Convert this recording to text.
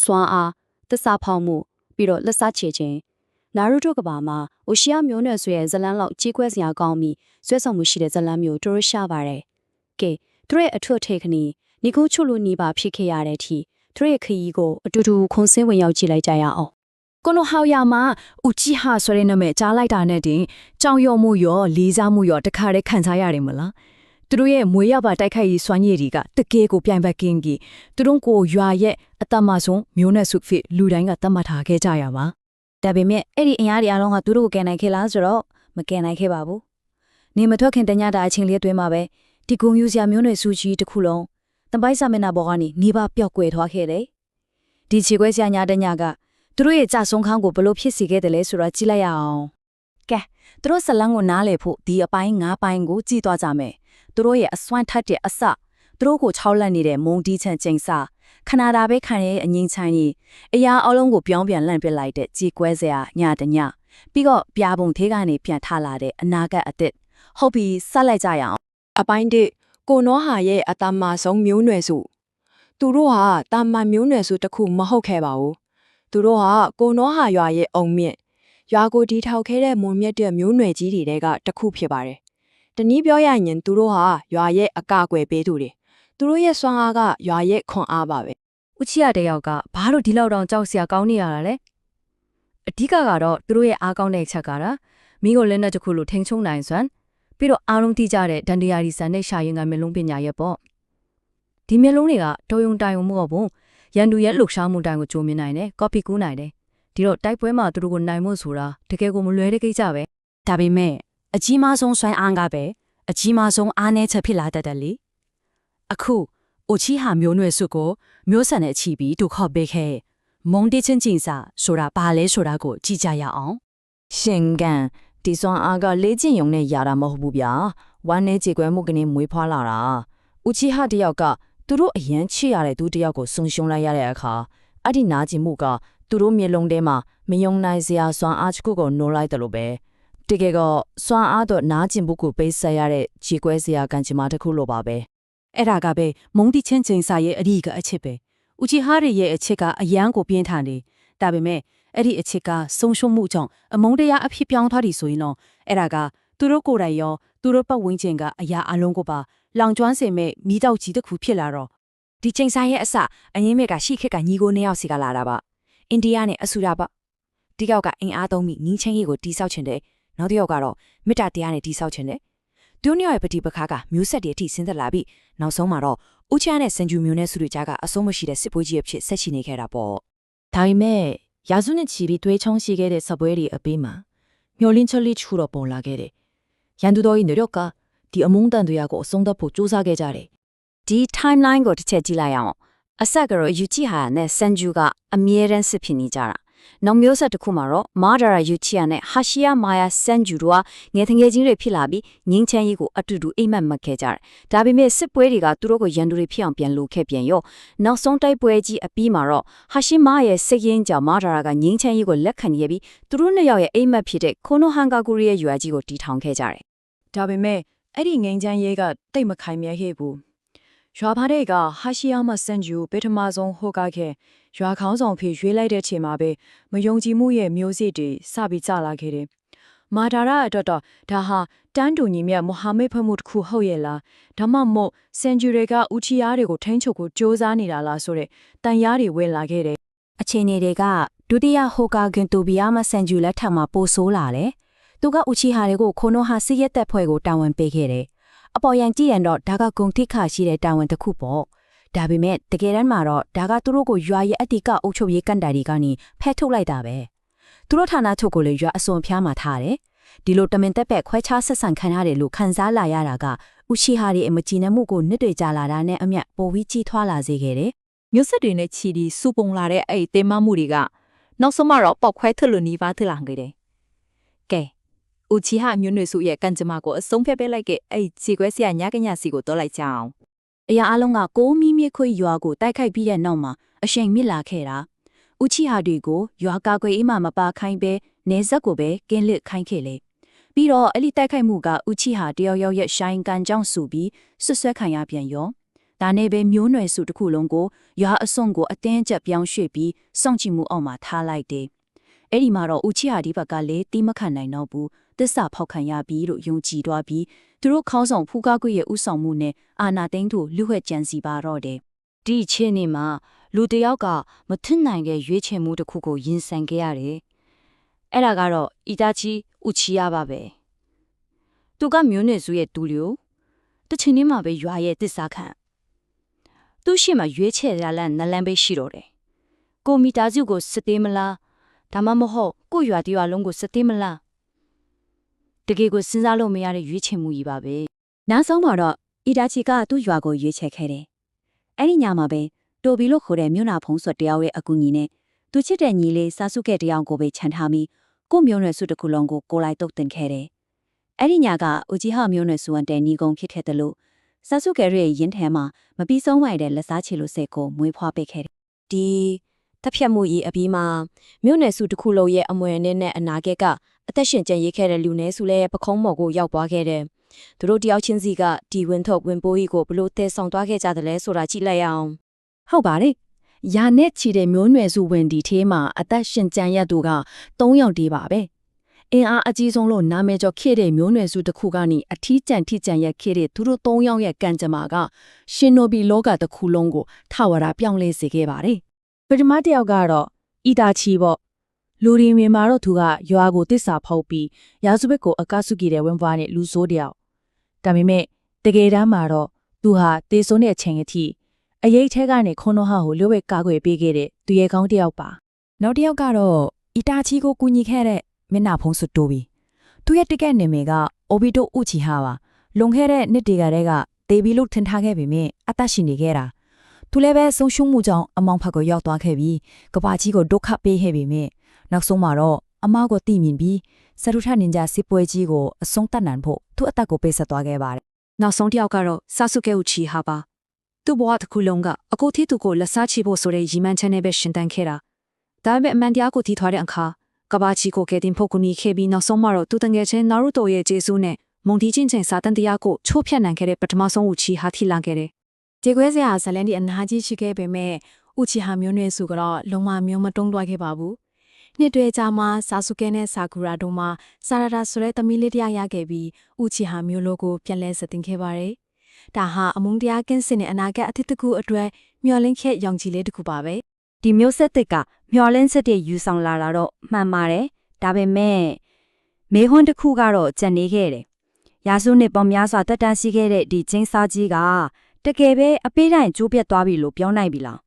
စွမ်းအားသစ္စာဖောက်မှုပြီးတော့လက်စားချေခြင်းနာရူတိုကဘာမှာအိုရှီယာမျိုးနွယ်ဆိုရဲ့ဇလန်းလောက်ကြီးကွဲစရာကောင်းပြီးဆွဲဆောင်မှုရှိတဲ့ဇလန်းမျိုးတို့ရရှာပါတယ်ကဲသူရဲ့အထွတ်ထိပ်ခဏီနီကိုချုလိုနီးပါဖြစ်ခဲ့ရတဲ့အထိသူရဲ့ခရီးကိုအတူတူခုံစင်းဝင်ရောက်ကြည့်လိုက်ကြရအောင်ကိုနိုဟောင်ယာမှာဦးချီဟာဆိုတဲ့နာမည်ကြားလိုက်တာနဲ့တင်ကြောင်ရော်မှုရောလေးစားမှုရောတခါတည်းခံစားရတယ်မလားသူတို့ရဲ့မွေးရပါတိုက်ခိုက်ရေးစွမ်းရည်တွေကတကယ်ကိုပြိုင်ဘက်ကင်းကြီးသူတို့ကိုရွာရဲ့အတမဆုံးမျိုးနဲ့စုဖြစ်လူတိုင်းကတတ်မှတ်ထားခဲ့ကြရပါဒါပေမဲ့အဲ့ဒီအင်အားတွေအားလုံးကသူတို့ကိုကယ်နိုင်ခဲ့လားဆိုတော့မကယ်နိုင်ခဲ့ပါဘူးနေမထွက်ခင်တညတာအချိန်လေးအတွင်းမှာပဲဒီဂုံယူစရာမျိုးနွယ်စုကြီးတစ်ခုလုံးတပိုက်စာမျက်နှာပေါ်ကနေနေပါပျောက်ကွယ်သွားခဲ့တယ်ဒီခြေခွဲစရာညာတညကသူတို့ရဲ့ကြာဆုံးခန်းကိုဘလို့ဖြစ်စီခဲ့တယ်လဲဆိုတာကြည့်လိုက်ရအောင်ကဲသူတို့ဇလန်းကိုနားလေဖို့ဒီအပိုင်း၅ပိုင်းကိုကြည့်သွားကြမယ်သူတို့ရဲ့အစွမ်းထက်တဲ့အစသူတို့ကိုချောက်လက်နေတဲ့မုံတီးချန်ကျိန်စာခနာတာပဲခံရတဲ့အငိမ့်ချမ်းကြီးအရာအလုံးကိုပြောင်းပြန်လန့်ပစ်လိုက်တဲ့ကြေကွဲစရာညတညပြီးတော့ပြာပုံသေးကနေပြန်ထလာတဲ့အနာဂတ်အသစ်ဟုတ်ပြီဆက်လိုက်ကြရအောင်အပိုင်းတစ်ကိုနောဟာရဲ့အတမဆုံးမျိုးနွယ်စုသူတို့ဟာတာမန်မျိုးနွယ်စုတစ်ခုမဟုတ်ခဲ့ပါဘူးသူတို့ဟာကိုနောဟာရွာရဲ့အုံမြင့်ရွာကိုတီထောက်ခဲ့တဲ့မွန်မြတ်တဲ့မျိုးနွယ်ကြီးတွေကတစ်ခုဖြစ်ပါတယ်တနည်းပြောရရင်သူတို့ဟာရွာရဲ့အကာအကွယ်ပေးသူတွေသူတို့ရဲ့စွမ်းအားကရွာရဲ့ခွန်အားပါပဲဦးချီရတယောက်ကဘာလို့ဒီလောက်တောင်ကြောက်စရာကောင်းနေရတာလဲအဓိကကတော့သူတို့ရဲ့အားကောင်းတဲ့ချက်ကတော့မိကိုလည်းနဲ့တစ်ခုလိုထိန်ချုံနိုင်စွမ်းပြီးတော့အားလုံးသိကြတဲ့ဒန်ဒီယာရီဆန်နဲ့ရှာရင်ကမျက်လုံးပညာရဲ့ပေါ့ဒီမျက်လုံးတွေကတော်ယုံတိုင်ုံမဟုတ်ဘူးရန်သူရဲ့လှုပ်ရှားမှုတိုင်ကိုကြိုမြင်နိုင်တယ်ကော်ပီကူးနိုင်တယ်ဒီတော့တိုက်ပွဲမှာသူတို့ကိုနိုင်ဖို့ဆိုတာတကယ်ကိုမလွယ်တဲ့ကိစ္စပဲဒါပေမဲ့အကြီးမားဆုံးစွမ်းအားကပဲအကြီးမားဆုံးအားနည်းချက်ဖြစ်လာတတ်တယ်လေအခုအိုချီဟာမျိုးနွယ်စုကိုမျိုးဆန်နဲ့ချီပြီးသူခေါ်ပေးခဲ့မုံတိချင်းကျင်စာဆိုတာဘာလဲဆိုတာကိုကြည့်ကြရအောင်ရှင်ကန်ဒီစွမ်းအားကလေးကျင်ယုံနဲ့ရတာမဟုတ်ဘူးဗျာဝမ်းနဲ့ကြေကွဲမှုကနေမွေးဖွားလာတာဦးချီဟာတယောက်ကသူတို့အရန်ချစ်ရတဲ့သူတယောက်ကိုဆုံရှုံလိုက်ရတဲ့အခါအဲ့ဒီနာကျင်မှုကသူတို့မျက်လုံးထဲမှာမယုံနိုင်စရာစွမ်းအားတစ်ခုကိုနိုးလိုက်တယ်လို့ပဲတကယ်ကစွမ်းအားတော့နာကျင်မှုကိုပေးဆက်ရတဲ့ကြေကွဲစရာကံကြမ္မာတစ်ခုလိုပါပဲအဲ့ဒါကပဲမုံတိချင်းချင်းစာရဲ့အဓိကအချက်ပဲဦးချီဟာရဲ့အချက်ကအရန်ကိုပြင်းထန်တယ်ဒါပေမဲ့အဲ့ဒီအချက်ကဆုံရှုံမှုကြောင့်အမုန်းတရားအဖြစ်ပြောင်းသွားပြီဆိုရင်တော့အဲ့ဒါကသူတို့ကိုယ်တိုင်ရောသူတို့ပတ်ဝန်းကျင်ကအရာအလုံးကိုပါလောင်ကျွမ်းစေမဲ့မိတောက်ကြီးတစ်ခုဖြစ်လာတော့ဒီချင်းစာရဲ့အစအငင်းမဲ့ကရှိခက်ကညီကိုနှစ်ယောက်စီကလာတာပါအိန္ဒိယနဲ့အဆူရာပါဒီကောက်ကအင်အားသုံးပြီးငင်းချင်းကြီးကိုတိဆောက်ခြင်းတဲ့နောက်တစ်ယောက်ကတော့မေတ္တာတရားနဲ့တိဆောက်ခြင်းတဲ့သူတို့ရဲ့ပฏิပခါကမျိုးဆက်တွေအထိဆင်းသက်လာပြီးနောက်ဆုံးမှာတော့ဦးချားနဲ့စင်ဂျူမျိုးနဲ့စုတွေကြားကအဆုံးမရှိတဲ့စစ်ပွဲကြီးအဖြစ်ဆက်ရှိနေခဲ့တာပေါ့ဒါပေမဲ့ရာစုနှစ်ချီပြီးတွေးချုံရှိခဲ့တဲ့စပွဲတွေအပေးမှာမျောလင်းချက်လေးချူတော့ပေါ်လာခဲ့တယ်ရန်သူတို့ရဲ့노력ကဒီအမုန်းတန်တွေကိုအဆုံးသတ်ဖို့ကြိုးစားခဲ့ကြတယ်ဒီ timeline ကိုတစ်ချက်ကြည့်လိုက်အောင်အဆက်ကတော့ယူချီဟာနဲ့စန်ဂျူကအမြဲတမ်းစစ်ဖြစ်နေကြတာနောက်မျိုးဆက်တစ်ခုမှာတော့မာဒါရာယူချီယာနဲ့ဟာရှီယာမာယာစန်ဂျူတို့ကငယ်ငယ်ချင်းတွေဖြစ်လာပြီးငင်းချမ်းကြီးကိုအတူတူအိမ်မက်မှတ်ခဲ့ကြတယ်ဒါပေမဲ့စစ်ပွဲတွေကသူတို့ကိုရန်သူတွေဖြစ်အောင်ပြန်လို့ခဲ့ပြန်ရောနောက်ဆုံးတိုက်ပွဲကြီးအပြီးမှာတော့ဟာရှီမာရဲ့စိတ်ရင်းကြောင့်မာဒါရာကငင်းချမ်းကြီးကိုလက်ခံရပြီးသူတို့နှစ်ယောက်ရဲ့အိမ်မက်ဖြစ်တဲ့ခိုနိုဟန်ဂါကူရီရဲ့ရွာကြီးကိုတီထောင်ခဲ့ကြတယ်ဒါပေမဲ့အဲ့ဒီငိန်ချမ်းရေးကတိတ်မခိုင်မြဲခဲ့ဘူးရွာဖားတဲ့ကဟာရှီယာမစန်ဂျူပထမဆုံးဟိုကခဲ့ရွာခေါင်းဆောင်ဖြစ်ရွေးလိုက်တဲ့ချိန်မှာပဲမယုံကြည်မှုရဲ့မျိုးစေ့တွေစပြီးကျလာခဲ့တယ်။မာဒါရာအတွက်တော့ဒါဟာတန်းတူညီမြတ်မိုဟာမက်ဖတ်မှုတစ်ခုဟုတ်ရဲ့လားဒါမှမဟုတ်စန်ဂျူတွေကဦးချီယားတွေကိုထိန်းချုပ်ဖို့ကြိုးစားနေတာလားဆိုတဲ့တန်ရားတွေဝင်လာခဲ့တယ်။အခြေအနေတွေကဒုတိယဟိုကာဂင်တိုဘီယာမစန်ဂျူလက်ထက်မှာပိုဆိုးလာတယ်။သူကဦးချီဟာတွေကိုခိုနိုဟာစစ်ရက်တပ်ဖွဲ့ကိုတာဝန်ပေးခဲ့တယ်။အပေါ်ယံကြည့်ရင်တော့ဒါကဂုံထိခါရှိတဲ့တာဝန်တစ်ခုပေါ့ဒါပေမဲ့တကယ်တမ်းမှာတော့ဒါကသူတို့ကိုရွာရဲ့အတ္တိကအုပ်ချုပ်ရေးကန်တာတွေကနေဖဲထုတ်လိုက်တာပဲသူတို့ဌာနချုပ်ကိုလည်းရွာအစွန်ဖျားမှာထားတယ်ဒီလိုတမင်တက်ပက်ခွဲခြားဆက်ဆံခံရတယ်လို့ခံစားလာရတာကဥရှိဟာတွေအမကြည်နမှုကိုနှစ်တွေကြာလာတာနဲ့အမျှပိုပြီးကြီးထွားလာစေခဲ့တယ်မျိုးဆက်တွေနဲ့ချီပြီးစူပုံလာတဲ့အဲ့တေမမှုတွေကနောက်ဆုံးမှတော့ပေါက်ခွဲထလို့နီးပါးထလာခဲ့တယ်ကဲဥချီဟာမျိုးနွယ်စုရဲ့ကံကြမ္မာကိုအဆုံးဖြတ်ပေးလိုက်တဲ့အဲ့ခြေခွဲဆရာညကညစီကိုတော့လိုက်ကြအောင်အရာအလုံးကကိုမီးမြခွေရွာကိုတိုက်ခိုက်ပြီးတဲ့နောက်မှာအရှိန်မြစ်လာခဲ့တာဥချီဟာတွေကိုရွာကာကွယ်အေးမှမပါခိုင်းပဲနေဆက်ကိုပဲကင်းလစ်ခိုင်းခဲ့လေပြီးတော့အဲ့ဒီတိုက်ခိုက်မှုကဥချီဟာတယောက်ယောက်ရဲ့ရှိုင်းကန်ကြောင့်ဆူပြီးဆွဆွဲခံရပြန်ရော ဒါနဲ့ပဲမျိုးနွယ်စုတစ်ခုလုံးကိုရွာအစွန်ကိုအတင်းကျပ်ပြောင်းရွှေ့ပြီးစောင့်ကြည့်မှုအောက်မှာထားလိုက်တယ်။အဲ့ဒီမှာတော့ဦးချီဟာဒီဘက်ကလည်းတီးမခံနိုင်တော့ဘူး။သစ္စာဖောက်ခံရပြီးလို့ယုံကြည်သွားပြီးသူတို့ခေါင်းဆောင်ဖူးကားကွေရဲ့ဥဆောင်မှုနဲ့အာနာသိန်းတို့လူ့ဟွက်ကြံစီပါတော့တယ်။ဒီအချင်းနေမှာလူတယောက်ကမထင်နိုင်တဲ့ရွေးချယ်မှုတစ်ခုကိုရင်ဆိုင်ခဲ့ရတယ်။အဲ့ဒါကတော့အီတာချီဦးချီယာပါပဲ။သူကမျိုးနွယ်စုရဲ့တူလျိုတချင်နေမှာပဲရွာရဲ့သစ္စာခံသူရှိမှရွေးချယ်ရလန့်နလန်းပဲရှိတော့တယ်။ကိုမီတာစုကိုစသေးမလားဒါမှမဟုတ်ကိုရွာတရွာလုံးကိုစသေးမလားတကယ်ကိုစဉ်းစားလို့မရတဲ့ရွေးချယ်မှုကြီးပါပဲ။နောက်ဆုံးမှာတော့အီတာချီကသူ့ရွာကိုရွေးချယ်ခဲ့တယ်။အဲ့ဒီညမှာပဲတိုဘီလို့ခေါ်တဲ့မြို့နာဖုံးဆွတ်တယောက်ရဲ့အကူအညီနဲ့သူချစ်တဲ့ညီလေးစာစုကဲတယောက်ကိုပဲခြံထားပြီးကိုမျိုးနွယ်စုတစ်ခုလုံးကိုကိုလိုက်တုတ်တင်ခဲ့တယ်။အဲ့ဒီညကဦးကြီးဟမျိုးနွယ်စုဝန်တဲ့ညီကုံဖြစ်ခဲ့တယ်လို့စာစုကဲရဲ့ရင်းထဲမှာမပြီးဆုံးမိုက်တဲ့လက်စားချေလို့စိတ်ကိုမွေးဖွားပေးခဲ့တယ်။ဒီတပ်ဖြတ်မှုကြီးအပြီးမှာမြို့နယ်စုတစ်ခုလုံးရဲ့အမွေအနှစ်နဲ့အနာဂတ်ကအသက်ရှင်ကျန်ရစ်ခဲ့တဲ့လူနည်းစုလည်းပခုံးမော်ကိုရောက်သွားခဲ့တယ်။သူတို့တယောက်ချင်းစီကဒီဝင်ထုတ်ဝင်ပိုးကြီးကိုဘလို့သဲဆောင်သွားခဲ့ကြတယ်လဲဆိုတာကြည့်လိုက်ရအောင်။ ဟုတ်ပါတယ်။ယာနဲ့ချီတဲ့မျိုးနွယ်စုဝင်ဒီထဲမှာအသက်ရှင်ကျန်ရသူက3ယောက်တည်းပါပဲ။အင်အားအကြီးဆုံးလို့နာမည်ကျော်ခဲ့တဲ့မျိုးနွယ်စုတစ်ခုကနေအထီးကျန်ထိကျန်ရက်ခဲ့တဲ့သူတို့3ယောက်ရဲ့ကံကြမ္မာကရှင်နိုဘီလောကတစ်ခုလုံးကိုထဝရပြောင်းလဲစေခဲ့ပါတယ်။ ပထမတစ်ယောက်ကတော့အီတာချီပေါ့လူရီမြင်မှာတော့သူကရွာကိုတစ္ဆာဖောက်ပြီးရာဇဝတ်ကိုအကဆုကြည့်တဲ့ဝင်ပွားနဲ့လူဆိုးတယောက်ဒါပေမဲ့တကယ်တမ်းမှာတော့သူဟာတေဆိုးတဲ့အချိန်အထိအရေးထဲကနေခွန်တော်ဟာကိုလျှို့ဝှက်ကာကွယ်ပေးခဲ့တဲ့သူရဲကောင်းတယောက်ပါနောက်တစ်ယောက်ကတော့အီတာချီကိုကူညီခဲ့တဲ့မျက်နှာဖုံးစွတ်တိုးပြီးသူရဲ့တကယ့်နာမည်ကအိုဘီတိုဥချီဟာပါလွန်ခဲ့တဲ့နှစ်တည်းကတည်းကတေဘီလို့ထင်ထားခဲ့ပေမဲ့အသက်ရှင်နေခဲ့တာသူလည်းပဲဆုံးရှုံးမှုကြောင့်အမောင်ဖက်ကိုရောက်သွားခဲ့ပြီးကဘာကြီးကိုဒုက္ခပေးခဲ့ပေမဲ့နောက်ဆုံးမှာတော့အမကိုတိမြင်ပြီးစရုထနင်ဂျာစစ်ပွဲကြီးကိုအဆုံးသတ်နိုင်ဖို့သူ့အသက်ကိုပေးဆက်သွားခဲ့ပါတယ် နောက်ဆုံးတစ်ယောက်ကတော့စာစုကဲဦးချီဟာပါသူ့ဘဝတစ်ခုလုံးကအကိုတီသူကိုလက်စားချဖို့ဆိုတဲ့ရည်မှန်းချက်နဲ့ပဲရှင်တန်းခဲ့တာဒါပေမဲ့အမှန်တရားကိုထိထွားတဲ့အခါကဘာချီကိုကဲတင်ဖို့ကူညီခဲ့ပြီးနောက်ဆုံးမှာတော့သူတငယ်ချင်းနာရူတိုရဲ့ဂျေဆုနဲ့မုန်တီချင်းချင်းစာတန်တရားကိုချိုးဖျက်နိုင်ခဲ့တဲ့ပထမဆုံးဦးချီဟာထိလာခဲ့တယ်ကြေကွဲစရာဇလန်ဒီအနာကြီးရှိခဲ့ပေမဲ့ဦးချီဟာမျိုးနွယ်စုကတော့လုံးဝမျိုးမတုံးသွားခဲ့ပါဘူးနှစ်တွေကြာမှစာစုကဲနဲ့ဆာကူရာတို့မှစာရတာဆိုတဲ့သမီးလေးတရားရခဲ့ပြီးဦးချီဟာမျိုးလိုကိုပြန်လဲစတင်ခဲ့ပါတယ်ဒါဟာအမုန်းတရားကင်းစင်တဲ့အနာဂတ်အသစ်တစ်ခုအတွက်မျှော်လင့်ခဲ့ရောင်ခြည်လေးတစ်ခုပါပဲ ဒီမျိုးဆက်သစ်ကမျော်လင့်စစ်တွေယူဆောင်လာတာတော့မှန်ပါတယ်ဒါပေမဲ့မေဟွန်းတစ်ခုကတော့ကြံနေခဲ့တယ်ရာစုနှစ်ပေါင်းများစွာတက်တန်းရှိခဲ့တဲ့ဒီချင်းစားကြီးကတကယ်ပဲအပေးတိုင်းကျိုးပြတ်သွားပြီလို့ပြောနိုင်ပြီလား